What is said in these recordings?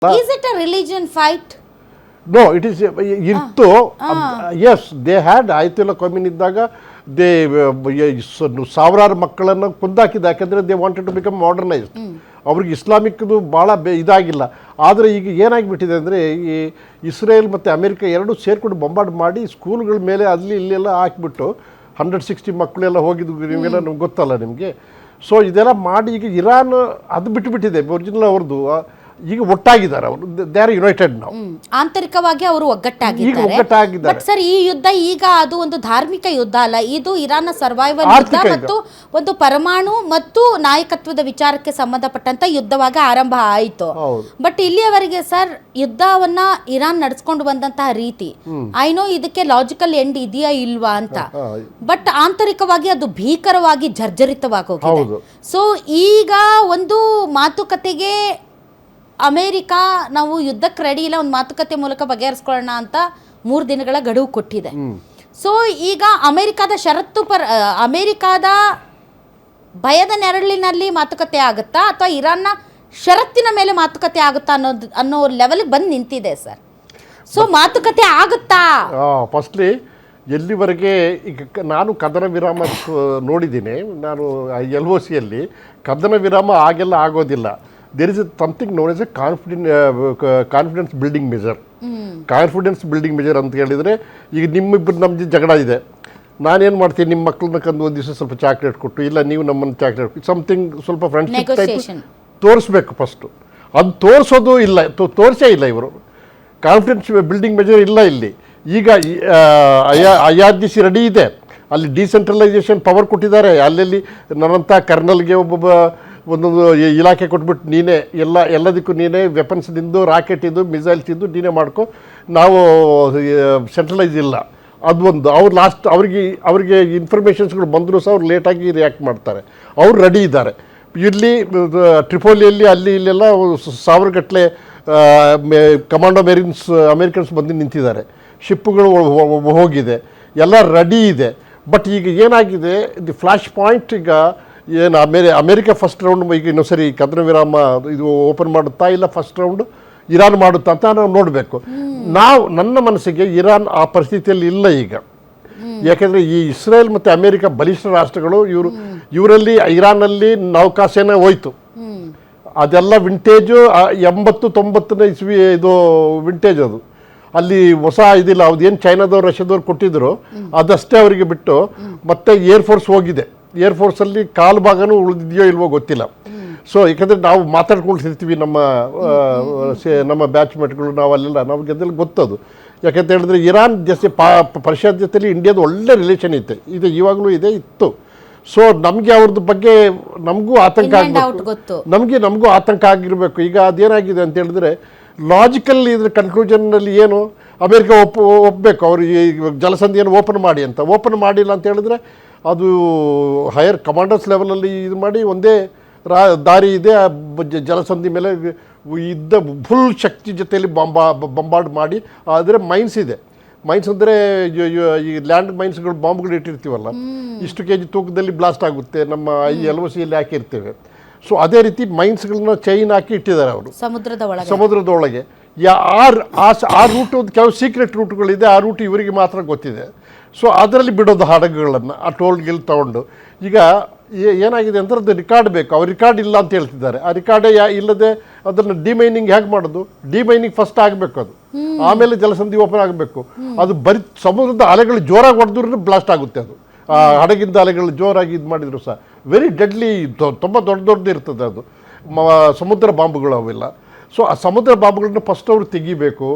Is it a religion fight? No, it is ಇತ್ತು. As they had ಆಯ್ತುಲ್ಲ Khomeini ಇದ್ದಾಗ they ಸಾವಿರಾರು ಮಕ್ಕಳನ್ನು ಕೊಂದಾಕಿದ, ಯಾಕೆಂದರೆ they wanted to become modernised. ಅವ್ರಿಗೆ ಇಸ್ಲಾಮಿಕ್ದು ಭಾಳ ಇದಾಗಿಲ್ಲ. ಆದರೆ ಈಗ ಏನಾಗಿಬಿಟ್ಟಿದೆ ಅಂದರೆ ಈ ಇಸ್ರೇಲ್ ಮತ್ತು ಅಮೆರಿಕ ಎರಡೂ ಸೇರ್ಕೊಂಡು ಬೊಂಬಾರ್ಡ್ ಮಾಡಿ ಸ್ಕೂಲ್ಗಳ ಮೇಲೆ ಅಲ್ಲಿ ಇಲ್ಲೆಲ್ಲ ಹಾಕಿಬಿಟ್ಟು 160 ಮಕ್ಕಳೆಲ್ಲ ಹೋಗಿದ್ದು ನಿಮಗೆಲ್ಲ ನಮ್ಗೆ ಗೊತ್ತಲ್ಲ ನಿಮಗೆ. ಸೊ ಇದೆಲ್ಲ ಮಾಡಿ ಈಗ ಇರಾನ್ ಅದು ಬಿಟ್ಟುಬಿಟ್ಟಿದೆ ಒರಿಜಿನಲ್ ಅವ್ರದ್ದು. ಈಗ ಒಟ್ಟಾಗಿದ್ದಾರೆ ಅವರು, ದೇ ಆರ್ ಯುನೈಟೆಡ್ ನಾವು. ಆಂತರಿಕವಾಗಿ ಅವರು ಒಗ್ಗಟ್ಟಾಗಿದ್ದಾರೆ. ಬಟ್ ಸರ್, ಈ ಯುದ್ಧ ಈಗ ಅದು ಒಂದು ಧಾರ್ಮಿಕ ಯುದ್ಧ ಅಲ್ಲ, ಇದು ಇರಾನ್ನ ಸರ್ವೈವಲ್ ಯುದ್ಧ ಮತ್ತು ಒಂದು ಪರಮಾಣು ಮತ್ತು ನಾಯಕತ್ವದ ವಿಚಾರಕ್ಕೆ ಸಂಬಂಧಪಟ್ಟಂತ ಯುದ್ಧವಾಗಿ ಆರಂಭ ಆಯಿತು. ಬಟ್ ಇಲ್ಲಿಯವರೆಗೆ ಸರ್ ಯುದ್ಧವನ್ನ ಇರಾನ್ ನಡೆಸ್ಕೊಂಡು ಬಂದಂತಹ ರೀತಿ, ಐ ನೋ ಇದಕ್ಕೆ ಲಾಜಿಕಲ್ ಎಂಡ್ ಇದೆಯಾ ಇಲ್ವಾ ಅಂತ, ಬಟ್ ಆಂತರಿಕವಾಗಿ ಅದು ಭೀಕರವಾಗಿ ಜರ್ಜರಿತವಾಗಿ ಹೋಗಿದೆ. ಸೊ ಈಗ ಒಂದು ಮಾತುಕತೆಗೆ ಅಮೇರಿಕಾ ನಾವು ಯುದ್ಧಕ್ಕೆ ರೆಡಿ ಇಲ್ಲ, ಒಂದು ಮಾತುಕತೆ ಮೂಲಕ ಬಗೆಹರಿಸ್ಕೊಳ್ಳೋಣ ಅಂತ 3 ದಿನಗಳ ಗಡುವು ಕೊಟ್ಟಿದೆ. ಸೊ ಈಗ ಅಮೇರಿಕಾದ ಭಯದ ನೆರಳಿನಲ್ಲಿ ಮಾತುಕತೆ ಆಗುತ್ತಾ ಅಥವಾ ಇರಾನ್ನ ಷರತ್ತಿನ ಮೇಲೆ ಮಾತುಕತೆ ಆಗುತ್ತಾ ಅನ್ನೋ ಲೆವೆಲ್ಗೆ ಬಂದು ನಿಂತಿದೆ ಸರ್. ಸೊ ಮಾತುಕತೆ ಆಗುತ್ತಾ? ಫಸ್ಟ್ಲಿ ಎಲ್ಲಿವರೆಗೆ ಈಗ ನಾನು ಕದನ ವಿರಾಮ ನೋಡಿದ್ದೀನಿ. ನಾನು LOCಯಲ್ಲಿ ಕದನ ವಿರಾಮ ಆಗೆಲ್ಲ ಆಗೋದಿಲ್ಲ. There is something known as a confidence building measure. Confidence building measure ಅಂತ ಹೇಳಿದರೆ, ಈಗ ನಿಮ್ಮಿಬ್ಬರು ನಮ್ಮ ಜಗಳ ಇದೆ, ನಾನೇನು ಮಾಡ್ತೀನಿ, ನಿಮ್ಮ ಮಕ್ಕಳನ್ನ ಕಂಡು ಒಂದು ದಿವಸ ಸ್ವಲ್ಪ ಚಾಕ್ಲೇಟ್ ಕೊಟ್ಟು, ಇಲ್ಲ ನೀವು ನಮ್ಮನ್ನು ಚಾಕ್ಲೇಟ್ ಕೊಟ್ಟು, ಸಮಥಿಂಗ್ ಸ್ವಲ್ಪ ಫ್ರೆಂಡ್ಶಿಪ್ ಟೈಪ್ ತೋರಿಸ್ಬೇಕು ಫಸ್ಟು. ಅದು ತೋರಿಸೋದು ಇಲ್ಲ, ತೋರಿಸೇ ಇಲ್ಲ ಇವರು. ಕಾನ್ಫಿಡೆನ್ಸ್ ಬಿಲ್ಡಿಂಗ್ ಮೆಜರ್ ಇಲ್ಲ ಇಲ್ಲಿ. ಈಗ IRGC ರೆಡಿ ಇದೆ, ಅಲ್ಲಿ ಡಿಸೆಂಟ್ರಲೈಸೇಷನ್ ಪವರ್ ಕೊಟ್ಟಿದ್ದಾರೆ. ಅಲ್ಲಲ್ಲಿ ನನ್ನಂಥ ಕರ್ನಲ್ಗೆ ಒಬ್ಬೊಬ್ಬ ಒಂದೊಂದು ಇಲಾಖೆ ಕೊಟ್ಬಿಟ್ಟು ನೀನೇ ಎಲ್ಲದಕ್ಕೂ ನೀನೇ ವೆಪನ್ಸ್ ನಿಂದು, ರಾಕೆಟ್ ಇದ್ದು, ಮಿಸೈಲ್ಸ್ ಇದ್ದು ನೀನೇ ಮಾಡ್ಕೊ, ನಾವು ಸೆಂಟ್ರಲೈಸ್ ಇಲ್ಲ. ಅದು ಒಂದು ಅವ್ರು ಲಾಸ್ಟ್ ಅವರಿಗೆ ಇನ್ಫಾರ್ಮೇಷನ್ಸ್ಗಳು ಬಂದರೂ ಸಹ ಅವ್ರು ಲೇಟಾಗಿ ರಿಯಾಕ್ಟ್ ಮಾಡ್ತಾರೆ. ಅವ್ರು ರೆಡಿ ಇದ್ದಾರೆ. ಇಲ್ಲಿ ಟ್ರಿಪೋಲಿಯಲ್ಲಿ ಅಲ್ಲಿ ಇಲ್ಲೆಲ್ಲ 1000 ಗಟ್ಟಲೆ ಕಮಾಂಡೋ ಅಮೇರಿಕನ್ಸ್ ಬಂದು ನಿಂತಿದ್ದಾರೆ. ಶಿಪ್ಪುಗಳು ಹೋಗಿದೆ, ಎಲ್ಲ ರೆಡಿ ಇದೆ. ಬಟ್ ಈಗ ಏನಾಗಿದೆ, ದಿ ಫ್ಲ್ಯಾಶ್ ಪಾಯಿಂಟ್, ಈಗ ಏನು ಅಮೇರಿಕ ಫಸ್ಟ್ ರೌಂಡ್ ಈಗ ಇನ್ನೊಂದ್ಸರಿ ಕದನ ವಿರಾಮ ಇದು ಓಪನ್ ಮಾಡುತ್ತಾ ಇಲ್ಲ ಫಸ್ಟ್ ರೌಂಡ್ ಇರಾನ್ ಮಾಡುತ್ತಾ ಅಂತ ನಾವು ನೋಡಬೇಕು. ನನ್ನ ಮನಸ್ಸಿಗೆ ಇರಾನ್ ಆ ಪರಿಸ್ಥಿತಿಯಲ್ಲಿ ಇಲ್ಲ ಈಗ. ಯಾಕೆಂದರೆ ಈ ಇಸ್ರೇಲ್ ಮತ್ತು ಅಮೇರಿಕ ಬಲಿಷ್ಠ ರಾಷ್ಟ್ರಗಳು. ಇವರಲ್ಲಿ ಇರಾನಲ್ಲಿ ನೌಕಾಸೇನೆ ಹೋಯ್ತು, ಅದೆಲ್ಲ ವಿಂಟೇಜು 80-90ನೇ ಇಸ್ವಿ ಇದು ವಿಂಟೇಜ್. ಅದು ಅಲ್ಲಿ ಹೊಸ ಇದಿಲ್ಲ, ಅದೇನು ಚೈನಾದವ್ರು ರಷ್ಯಾದವ್ರು ಕೊಟ್ಟಿದ್ರು ಅದಷ್ಟೇ ಅವರಿಗೆ ಬಿಟ್ಟು ಮತ್ತೆ ಏರ್ಫೋರ್ಸ್ ಹೋಗಿದೆ. ಏರ್ಫೋರ್ಸಲ್ಲಿ ಕಾಲು ಭಾಗನೂ ಉಳಿದಿದೆಯೋ ಇಲ್ವೋ ಗೊತ್ತಿಲ್ಲ. ಸೊ ಯಾಕಂದರೆ ನಾವು ಮಾತಾಡ್ಕೊಳ್ತಿರ್ತೀವಿ, ನಮ್ಮ ಬ್ಯಾಚ್ಮೇಟ್ಗಳು, ನಾವು ಅಲ್ಲೆಲ್ಲ ನಮಗೆಲ್ಲ ಗೊತ್ತದು. ಯಾಕಂತ ಹೇಳಿದ್ರೆ ಇರಾನ್ ಜೊತೆ ಪರ್ಷಿಯಾ ಜೊತೆಲಿ ಇಂಡಿಯಾದ ಒಳ್ಳೆ ರಿಲೇಷನ್ ಇದೆ, ಇವಾಗಲೂ ಇತ್ತು. ಸೊ ನಮಗೆ ಅವ್ರದ್ದು ಬಗ್ಗೆ ನಮಗೂ ಆತಂಕ ಆಗಬೇಕು, ನಮಗೂ ಆತಂಕ ಆಗಿರಬೇಕು. ಈಗ ಅದೇನಾಗಿದೆ ಅಂತ ಹೇಳಿದ್ರೆ, ಲಾಜಿಕಲ್ ಇದ್ರ ಕನ್ಕ್ಲೂಷನ್ನಲ್ಲಿ ಏನು, ಅಮೇರಿಕ ಒಪ್ಪಬೇಕು ಅವರು ಈ ಜಲಸಂಧಿಯನ್ನು ಓಪನ್ ಮಾಡಿ ಅಂತ. ಓಪನ್ ಮಾಡಿಲ್ಲ ಅಂತ ಹೇಳಿದ್ರೆ ಅದು ಹೈಯರ್ ಕಮಾಂಡರ್ಸ್ ಲೆವೆಲಲ್ಲಿ ಇದು ಮಾಡಿ ಒಂದೇ ದಾರಿ ಇದೆ, ಜಲಸಂಧಿ ಮೇಲೆ ಇದ್ದ ಫುಲ್ ಶಕ್ತಿ ಜೊತೆಯಲ್ಲಿ ಬಂಬಾರ್ಡ್ ಮಾಡಿ. ಆದರೆ ಮೈನ್ಸ್ ಇದೆ, ಮೈನ್ಸ್ ಅಂದರೆ ಈ ಲ್ಯಾಂಡ್ ಮೈನ್ಸ್ಗಳು ಬಾಂಬ್ಗಳು ಇಟ್ಟಿರ್ತೀವಲ್ಲ, ಇಷ್ಟು kg ತೂಕದಲ್ಲಿ ಬ್ಲಾಸ್ಟ್ ಆಗುತ್ತೆ, ನಮ್ಮ LOCಯಲ್ಲಿ ಹಾಕಿರ್ತೇವೆ. ಸೊ ಅದೇ ರೀತಿ ಮೈನ್ಸ್ಗಳನ್ನ ಚೈನ್ ಹಾಕಿ ಇಟ್ಟಿದ್ದಾರೆ ಅವರು ಸಮುದ್ರದೊಳಗೆ. ಆ ರೂಟ್ ಒಂದು ಕೆಲವು ಸೀಕ್ರೆಟ್ ರೂಟ್ಗಳಿದೆ, ಆ ರೂಟ್ ಇವರಿಗೆ ಮಾತ್ರ ಗೊತ್ತಿದೆ. ಸೊ ಅದರಲ್ಲಿ ಬಿಡೋದು ಹಡಗುಗಳನ್ನು, ಆ ಟೋಲ್ ತೊಗೊಂಡು. ಈಗ ಏನಾಗಿದೆ ಅಂತ ಅದು ರಿಕಾರ್ಡ್ ಬೇಕು, ಅವ್ರು ರಿಕಾರ್ಡ್ ಇಲ್ಲ ಅಂತ ಹೇಳ್ತಿದ್ದಾರೆ. ಆ ರಿಕಾರ್ಡೇ ಇಲ್ಲದೆ ಅದನ್ನು ಡಿಮೈನಿಂಗ್ ಹೇಗೆ ಮಾಡೋದು? ಡಿಮೈನಿಂಗ್ ಫಸ್ಟ್ ಆಗಬೇಕು, ಅದು ಆಮೇಲೆ ಜಲಸಂಧಿ ಓಪನ್ ಆಗಬೇಕು. ಅದು ಬರೀ ಸಮುದ್ರದ ಅಲೆಗಳು ಜೋರಾಗಿ ಹೊಡೆದ್ರೂ ಬ್ಲಾಸ್ಟ್ ಆಗುತ್ತೆ. ಅದು ಆ ಹಡಗಿಂದ ಅಲೆಗಳು ಜೋರಾಗಿ ಇದು ಮಾಡಿದ್ರು ಸಹ ವೆರಿ ಡೆಡ್ಲಿ, ತುಂಬ ದೊಡ್ಡದು ಇರ್ತದೆ ಅದು. ಸಮುದ್ರ ಬಾಂಬುಗಳು ಅವೆಲ್ಲ. ಸೊ ಆ ಸಮುದ್ರ ಬಾಂಬುಗಳನ್ನ ಫಸ್ಟ್ ಅವರು ತೆಗಿಬೇಕು.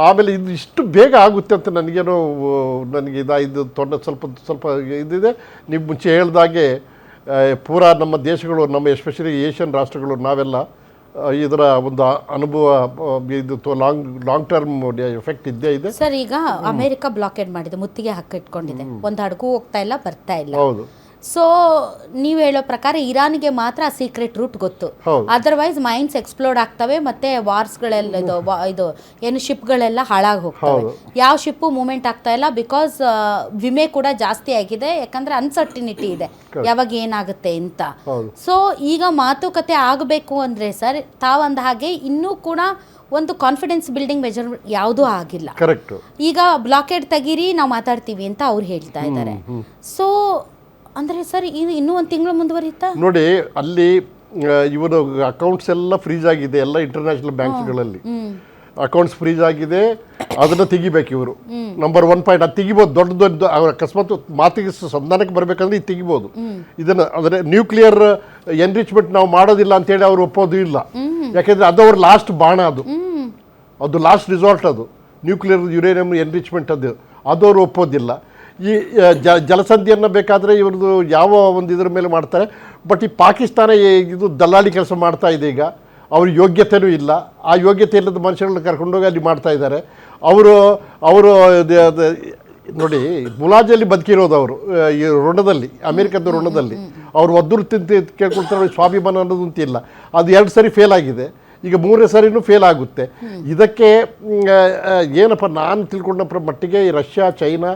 ಆಮೇಲೆ ಇದು ಇಷ್ಟು ಬೇಗ ಆಗುತ್ತೆ ಅಂತ ನನಗೆ ಇದು ತೊಂದರೆ ಸ್ವಲ್ಪ ಇದಿದೆ. ನೀವು ಮುಂಚೆ ಹೇಳ್ದಾಗೆ ಪೂರಾ ನಮ್ಮ ದೇಶಗಳು, ನಮ್ಮ ಎಸ್ಪೆಷಲಿ ಏಷ್ಯನ್ ರಾಷ್ಟ್ರಗಳು, ನಾವೆಲ್ಲ ಇದರ ಒಂದು ಅನುಭವ, ಇದು ಲಾಂಗ್ ಟರ್ಮ್ ಎಫೆಕ್ಟ್ ಇದ್ದೇ ಇದೆ ಸರ್. ಈಗ ಅಮೆರಿಕ ಬ್ಲಾಕೇಡ್ ಮಾಡಿದೆ, ಮುತ್ತಿಗೆ ಇಟ್ಕೊಂಡಿದೆ, ಒಂದು ಹಡಗು ಹೋಗ್ತಾ ಇಲ್ಲ, ಬರ್ತಾ ಇಲ್ಲ. ಹೌದು. ಸೊ ನೀವು ಹೇಳೋ ಪ್ರಕಾರ ಇರಾನ್ಗೆ ಮಾತ್ರ ಸೀಕ್ರೆಟ್ ರೂಟ್ ಗೊತ್ತು, ಹೌದು. ಅದರ್ವೈಸ್ ಮೈನ್ಸ್ ಎಕ್ಸ್ಪ್ಲೋರ್ಡ್ ಆಗ್ತವೆ ಮತ್ತೆ ವಾರ್ಸ್ಗಳೆಲ್ಲ ಇದು ಏನು ಶಿಪ್ಗಳೆಲ್ಲ ಹಾಳಾಗಿ ಹೋಗ್ತವೆ. ಯಾವ ಶಿಪ್ಪು ಮೂವ್ಮೆಂಟ್ ಆಗ್ತಾ ಇಲ್ಲ, ಬಿಕಾಸ್ ವಿಮೆ ಕೂಡ ಜಾಸ್ತಿ ಆಗಿದೆ, ಯಾಕಂದ್ರೆ ಅನ್ಸರ್ಟಿನಿಟಿ ಇದೆ ಯಾವಾಗ ಏನಾಗುತ್ತೆ ಅಂತ. ಸೊ ಈಗ ಮಾತುಕತೆ ಆಗಬೇಕು ಅಂದ್ರೆ ಸರ್ ತಾವಂದ ಹಾಗೆ ಇನ್ನೂ ಕೂಡ ಒಂದು ಕಾನ್ಫಿಡೆನ್ಸ್ ಬಿಲ್ಡಿಂಗ್ ಮೆಜರ್ ಯಾವುದೂ ಆಗಿಲ್ಲ. ಕರೆಕ್ಟ್. ಈಗ ಬ್ಲಾಕೇಡ್ ತೆಗೀರಿ ನಾವು ಮಾತಾಡ್ತೀವಿ ಅಂತ ಅವ್ರು ಹೇಳ್ತಾ ಇದ್ದಾರೆ. ಸೊ ಅಂದರೆ ಸರ್ ಇನ್ನೂ ಒಂದು ತಿಂಗಳು ಮುಂದುವರಿಯುತ್ತಾ ನೋಡಿ, ಅಲ್ಲಿ ಇವನು ಅಕೌಂಟ್ಸ್ ಎಲ್ಲ ಫ್ರೀಜ್ ಆಗಿದೆ, ಎಲ್ಲ ಇಂಟರ್ನ್ಯಾಷನಲ್ ಬ್ಯಾಂಕ್ಸ್ಗಳಲ್ಲಿ ಅಕೌಂಟ್ಸ್ ಫ್ರೀಜ್ ಆಗಿದೆ. ಅದನ್ನು ತೆಗಿಬೇಕು ಇವರು. ನಂಬರ್ 1 ಪಾಯಿಂಟ್ ಅದು ತೆಗಿಬೋದು. ದೊಡ್ಡ ಅವ್ರ ಅಕಸ್ಮಾತ್ ಮಾತಿಗೆ ಸಂಧಾನಕ್ಕೆ ಬರಬೇಕಂದ್ರೆ ಇದು ತೆಗಿಬೋದು. ಇದನ್ನು ಅಂದರೆ ನ್ಯೂಕ್ಲಿಯರ್ ಎನ್ರಿಚ್ಮೆಂಟ್ ನಾವು ಮಾಡೋದಿಲ್ಲ ಅಂತೇಳಿ ಅವರು ಒಪ್ಪೋದು ಇಲ್ಲ. ಯಾಕೆಂದರೆ ಅದು ಅವ್ರ ಲಾಸ್ಟ್ ಬಾಣ, ಅದು ಲಾಸ್ಟ್ ರಿಸಾರ್ಟ್, ಅದು ನ್ಯೂಕ್ಲಿಯರ್ ಯುರೇನಿಯಂ ಎನ್ರಿಚ್ಮೆಂಟ್ ಅದು ಅವರು ಒಪ್ಪೋದಿಲ್ಲ. ಈ ಜಲಸಂಧಿಯನ್ನು ಬೇಕಾದರೆ ಇವ್ರದ್ದು ಯಾವ ಒಂದು ಇದ್ರ ಮೇಲೆ ಮಾಡ್ತಾರೆ. ಬಟ್ ಈ ಪಾಕಿಸ್ತಾನ ಇದು ದಲ್ಲಾಳಿ ಕೆಲಸ ಮಾಡ್ತಾ ಇದೆ. ಈಗ ಅವ್ರ ಯೋಗ್ಯತೆಯೂ ಇಲ್ಲ. ಆ ಯೋಗ್ಯತೆ ಇಲ್ಲದ ಮನುಷ್ಯರನ್ನ ಕರ್ಕೊಂಡೋಗಿ ಅಲ್ಲಿ ಮಾಡ್ತಾ ಇದ್ದಾರೆ. ಅವರು ನೋಡಿ, ಮುಲಾಜಲ್ಲಿ ಬದುಕಿರೋದು ಅವರು ಈ ಋಣದಲ್ಲಿ, ಅಮೇರಿಕದ ಋಣದಲ್ಲಿ. ಅವ್ರು ಒದ್ದೂರು ತಿಂತ ಕೇಳ್ಕೊಳ್ತಾರೆ, ಸ್ವಾಭಿಮಾನ ಅನ್ನೋದು ಅಂತಿಲ್ಲ. ಅದು 2 ಸರಿ ಫೇಲ್ ಆಗಿದೆ, ಈಗ 3ನೇ ಸರಿನೂ ಫೇಲ್ ಆಗುತ್ತೆ. ಇದಕ್ಕೆ ಏನಪ್ಪ ನಾನು ತಿಳ್ಕೊಂಡ ಮಟ್ಟಿಗೆ ಈ ರಷ್ಯಾ, ಚೈನಾ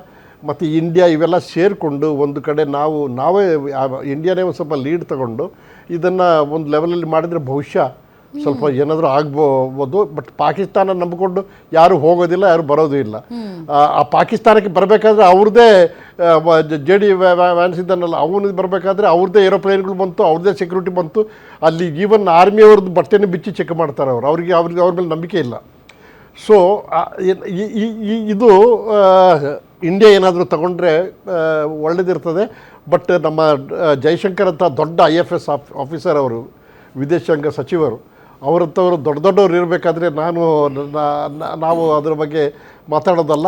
ಮತ್ತು ಇಂಡಿಯಾ ಇವೆಲ್ಲ ಸೇರಿಕೊಂಡು ಒಂದು ಕಡೆ ನಾವೇ ಇಂಡಿಯಾನೇ ಒಂದು ಸ್ವಲ್ಪ ಲೀಡ್ ತಗೊಂಡು ಇದನ್ನು ಒಂದು ಲೆವೆಲಲ್ಲಿ ಮಾಡಿದರೆ ಬಹುಶಃ ಸ್ವಲ್ಪ ಏನಾದರೂ ಆಗ್ಬೋದು. ಬಟ್ ಪಾಕಿಸ್ತಾನ ನಂಬಿಕೊಂಡು ಯಾರು ಹೋಗೋದಿಲ್ಲ, ಯಾರು ಬರೋದು ಇಲ್ಲ. ಆ ಪಾಕಿಸ್ತಾನಕ್ಕೆ ಬರಬೇಕಾದ್ರೆ ಅವ್ರದ್ದೇ JD ವ್ಯಾನ್ಸ್ ಇದ್ದಾನಲ್ಲ, ಅವನು ಬರಬೇಕಾದ್ರೆ ಅವ್ರದ್ದೇ ಏರೋಪ್ಲೇನ್ಗಳು ಬಂತು, ಅವ್ರದ್ದೇ ಸೆಕ್ಯೂರಿಟಿ ಬಂತು. ಅಲ್ಲಿ ಈವನ್ ಆರ್ಮಿಯವ್ರದ್ದು ಬಟ್ಟೆನೇ ಬಿಚ್ಚಿ ಚೆಕ್ ಮಾಡ್ತಾರೆ ಅವ್ರಿಗೆ ಅವ್ರ ಮೇಲೆ ನಂಬಿಕೆ ಇಲ್ಲ. ಸೊ ಇದು ಇಂಡಿಯಾ ಏನಾದರೂ ತಗೊಂಡ್ರೆ ಒಳ್ಳೆಯದಿರ್ತದೆ. ಬಟ್ ನಮ್ಮ ಜೈಶಂಕರ್ ಅಂತ ದೊಡ್ಡ IFS ಆಫೀಸರ್, ಅವರು ವಿದೇಶಾಂಗ ಸಚಿವರು, ಅವರಂಥವರು ದೊಡ್ಡವ್ರು ಇರಬೇಕಾದ್ರೆ ನಾವು ಅದರ ಬಗ್ಗೆ ಮಾತಾಡೋದಲ್ಲ.